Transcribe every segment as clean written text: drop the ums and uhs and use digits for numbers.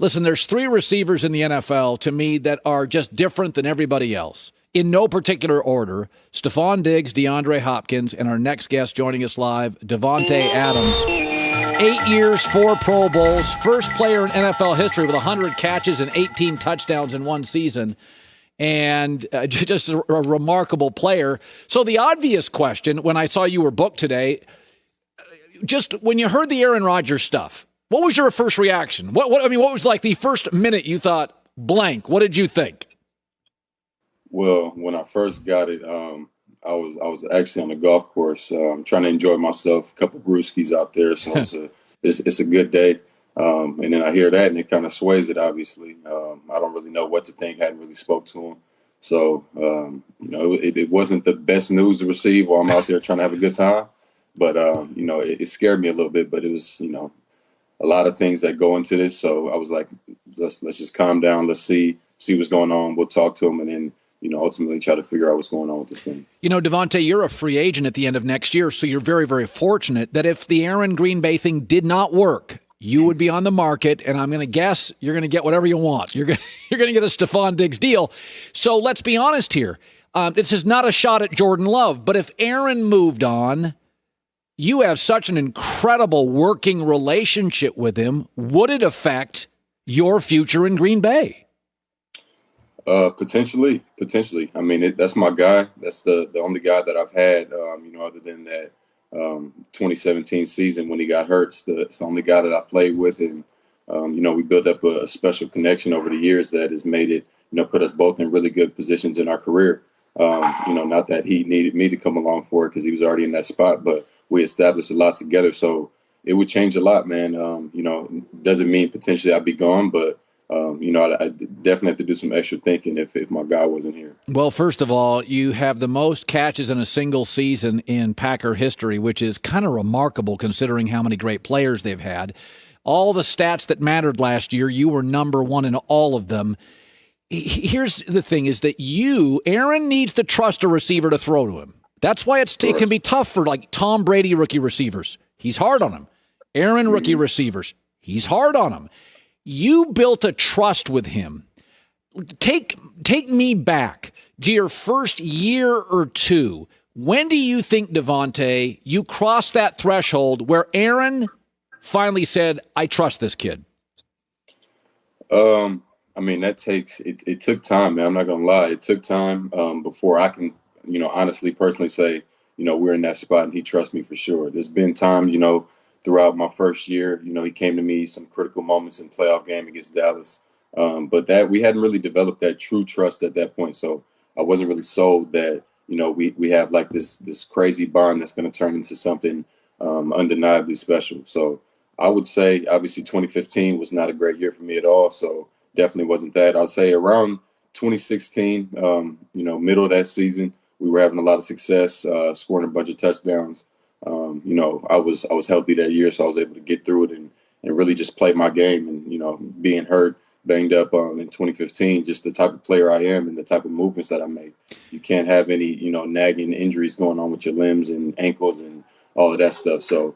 Listen, there's three receivers in the NFL to me that are just different than everybody else. In no particular order, Stephon Diggs, DeAndre Hopkins, and our next guest joining us live, Davante Adams. 8 years, 4 Pro Bowls, first player in NFL history with 100 catches and 18 touchdowns in one season, and just a remarkable player. So the obvious question, when I saw you were booked today, just when you heard the Aaron Rodgers stuff, what was your first reaction? What was like the first minute you thought, blank? What did you think? Well, when I first got it, I was actually on the golf course trying to enjoy myself. A couple brewskis out there, so it's a good day. And then I hear that, and it kind of sways it. Obviously, I don't really know what to think. Hadn't really spoke to him, so it wasn't the best news to receive while I'm out there trying to have a good time. But it scared me a little bit. But it was a lot of things that go into this. So I was like, let's just calm down. Let's see what's going on. We'll talk to him, and then ultimately try to figure out what's going on with this thing. Davante, you're a free agent at the end of next year, so you're very, very fortunate that if the Aaron Green Bay thing did not work, you would be on the market, and I'm going to guess you're going to get whatever you want. You're going to get a Stephon Diggs deal. So let's be honest here. This is not a shot at Jordan Love, but if Aaron moved on, you have such an incredible working relationship with him. Would it affect your future in Green Bay? Potentially. I mean, that's my guy. That's the only guy that I've had, other than that 2017 season when he got hurt. It's the only guy that I played with. And, we built up a special connection over the years that has made it, put us both in really good positions in our career. Not that he needed me to come along for it because he was already in that spot, but we established a lot together. So it would change a lot, man. Doesn't mean potentially I'd be gone, but I definitely have to do some extra thinking if my guy wasn't here. Well, first of all, you have the most catches in a single season in Packer history, which is kind of remarkable considering how many great players they've had. All the stats that mattered last year, you were number one in all of them. Here's the thing is that Aaron needs to trust a receiver to throw to him. That's why it can be tough for like Tom Brady rookie receivers. He's hard on him. Aaron rookie receivers. He's hard on him. You built a trust with him. Take me back to your first year or two. When do you think, Davante, you crossed that threshold where Aaron finally said, I trust this kid? It took time, man. I'm not going to lie. It took time before I can, honestly, personally say, we're in that spot and he trusts me for sure. There's been times, throughout my first year, he came to me some critical moments in playoff game against Dallas. But that we hadn't really developed that true trust at that point. So I wasn't really sold that, we have like this crazy bond that's going to turn into something undeniably special. So I would say, obviously, 2015 was not a great year for me at all. So definitely wasn't that. I'll say around 2016, middle of that season, we were having a lot of success, scoring a bunch of touchdowns. I was healthy that year, so I was able to get through it and really just play my game. And, being hurt, banged up in 2015, just the type of player I am and the type of movements that I make. You can't have any, nagging injuries going on with your limbs and ankles and all of that stuff. So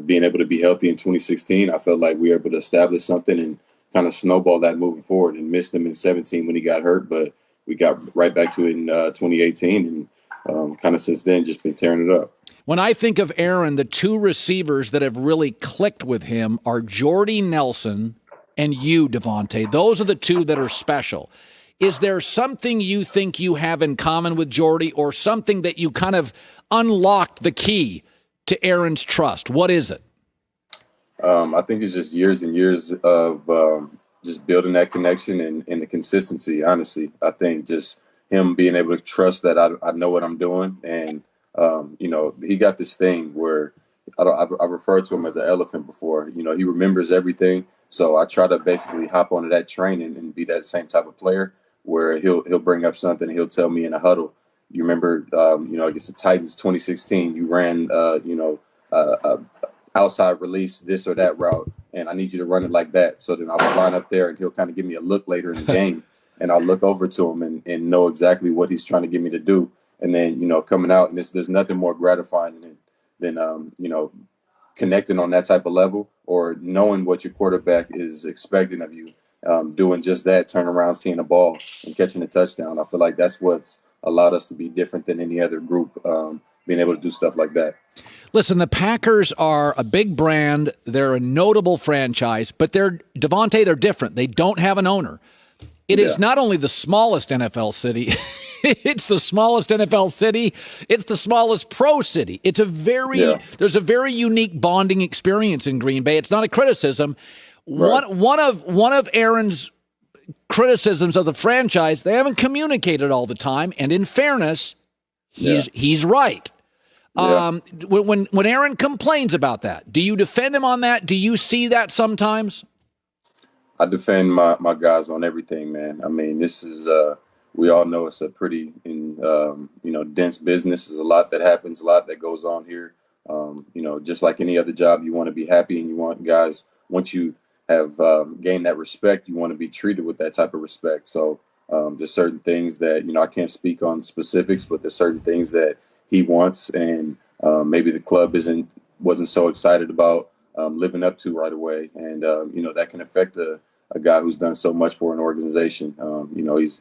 being able to be healthy in 2016, I felt like we were able to establish something and kind of snowball that moving forward, and missed him in 17 when he got hurt. But we got right back to it in 2018 and kind of since then just been tearing it up. When I think of Aaron, the two receivers that have really clicked with him are Jordy Nelson and you, Davante. Those are the two that are special. Is there something you think you have in common with Jordy, or something that you kind of unlocked the key to Aaron's trust? What is it? I think it's just years and years of just building that connection and the consistency, honestly. I think just him being able to trust that I know what I'm doing. And, he got this thing where I've referred to him as an elephant before. He remembers everything. So I try to basically hop onto that train and be that same type of player where he'll bring up something and he'll tell me in a huddle, you remember, against the Titans 2016, you ran, outside release, this or that route, and I need you to run it like that. So then I'll line up there and he'll kind of give me a look later in the game, and I'll look over to him and know exactly what he's trying to get me to do. And then, coming out, and there's nothing more gratifying than connecting on that type of level, or knowing what your quarterback is expecting of you, doing just that, turn around, seeing the ball and catching a touchdown. I feel like that's what's allowed us to be different than any other group, being able to do stuff like that. Listen, the Packers are a big brand. They're a notable franchise, but they're different. They don't have an owner. It is not only the smallest NFL city, it's the smallest NFL city. It's the smallest pro city. It's there's a very unique bonding experience in Green Bay. It's not a criticism. Right. One of Aaron's criticisms of the franchise, they haven't communicated all the time. And in fairness, he's right. Yeah. When Aaron complains about that, do you defend him on that? Do you see that sometimes? I defend my guys on everything, man. I mean, this is we all know it's a pretty dense business. There's a lot that happens, a lot that goes on here. Just like any other job, you want to be happy, and you want guys, once you have gained that respect, you want to be treated with that type of respect. So there's certain things that I can't speak on specifics, but there's certain things that he wants, and maybe the club wasn't so excited about living up to right away, and that can affect a guy who's done so much for an organization.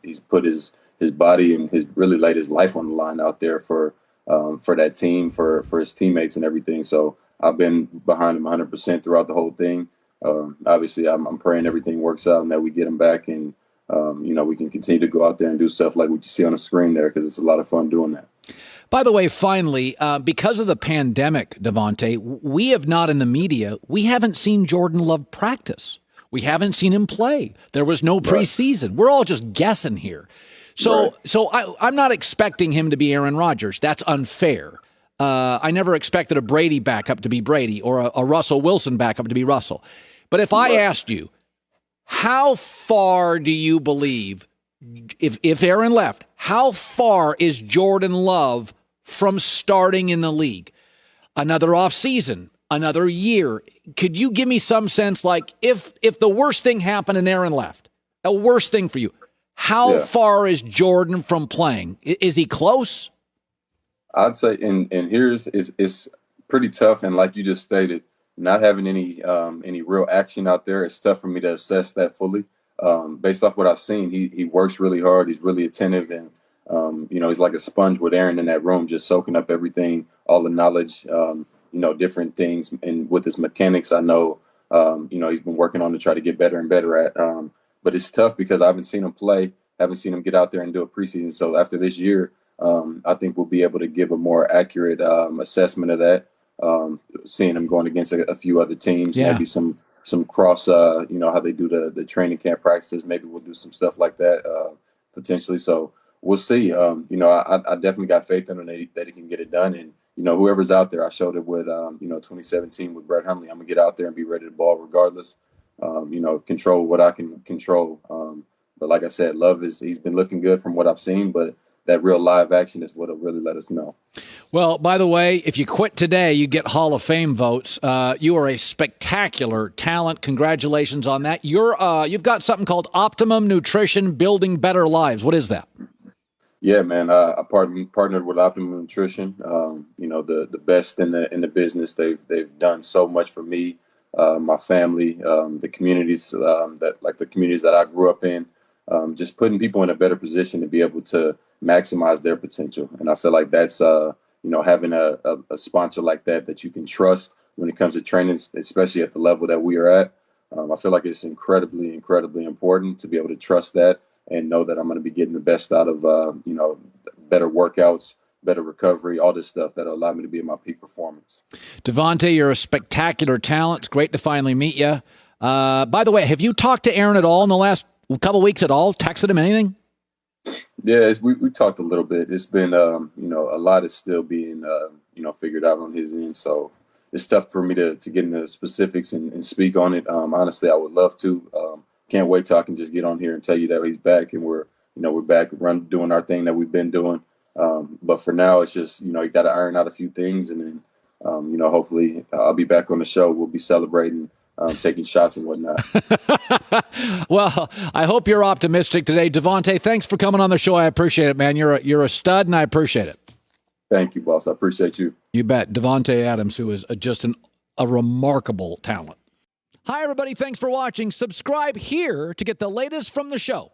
He's put his body and really laid his life on the line out there for that team, for his teammates and everything. So I've been behind him 100% throughout the whole thing. Obviously, I'm praying everything works out and that we get him back, and we can continue to go out there and do stuff like what you see on the screen there, because it's a lot of fun doing that. By the way, finally, because of the pandemic, Davante, we have not in the media, we haven't seen Jordan Love practice. We haven't seen him play. There was no preseason. We're all just guessing here. So I'm not expecting him to be Aaron Rodgers. That's unfair. I never expected a Brady backup to be Brady, or a Russell Wilson backup to be Russell. But if I asked you, how far do you believe, if Aaron left, how far is Jordan Love from starting in the league? Another offseason, another year. Could you give me some sense, like, if the worst thing happened and Aaron left, a worst thing for you, how far is Jordan from playing? Is he close? I'd say, and here's it's pretty tough, and like you just stated, not having any real action out there, it's tough for me to assess that fully. Based off what I've seen, he works really hard. He's really attentive, and he's like a sponge with Aaron in that room, just soaking up everything, all the knowledge, different things. And with his mechanics, I know, he's been working on to try to get better and better at. But it's tough because I haven't seen him play, haven't seen him get out there and do a preseason. So after this year, I think we'll be able to give a more accurate assessment of that. Seeing him going against a few other teams, maybe some cross, how they do the training camp practices. Maybe we'll do some stuff like that potentially. So we'll see. I definitely got faith in him that he can get it done. And, whoever's out there, I showed it with, 2017 with Brett Hundley. I'm going to get out there and be ready to ball regardless. Control what I can control. But like I said, Love he's been looking good from what I've seen, but that real live action is what'll really let us know. Well, by the way, if you quit today, you get Hall of Fame votes. You are a spectacular talent. Congratulations on that. You've got something called Optimum Nutrition, Building Better Lives. What is that? Yeah, man. I partnered with Optimum Nutrition. The best in the business. They've done so much for me, my family, the communities the communities that I grew up in. Just putting people in a better position to be able to maximize their potential. And I feel like that's, having a sponsor like that you can trust when it comes to training, especially at the level that we are at. I feel like it's incredibly, incredibly important to be able to trust that and know that I'm going to be getting the best out of, better workouts, better recovery, all this stuff that'll allow me to be at my peak performance. Davante, you're a spectacular talent. It's great to finally meet you. By the way, have you talked to Aaron at all in the last couple weeks at all? Texted him anything? Yeah, we talked a little bit. It's been, a lot is still being, figured out on his end. So it's tough for me to get into specifics and speak on it. Honestly, I would love to. Can't wait till I can just get on here and tell you that he's back and we're back doing our thing that we've been doing. But for now, it's just, you got to iron out a few things. And then, hopefully I'll be back on the show. We'll be celebrating. Taking shots and whatnot. Well, I hope you're optimistic today. Davante, thanks for coming on the show. I appreciate it, man. You're a stud, and I appreciate it. Thank you, boss. I appreciate you. You bet. Davante Adams, who is just an a remarkable talent. Hi, everybody. Thanks for watching. Subscribe here to get the latest from the show.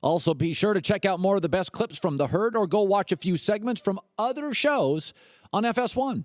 Also, be sure to check out more of the best clips from The Herd or go watch a few segments from other shows on FS1.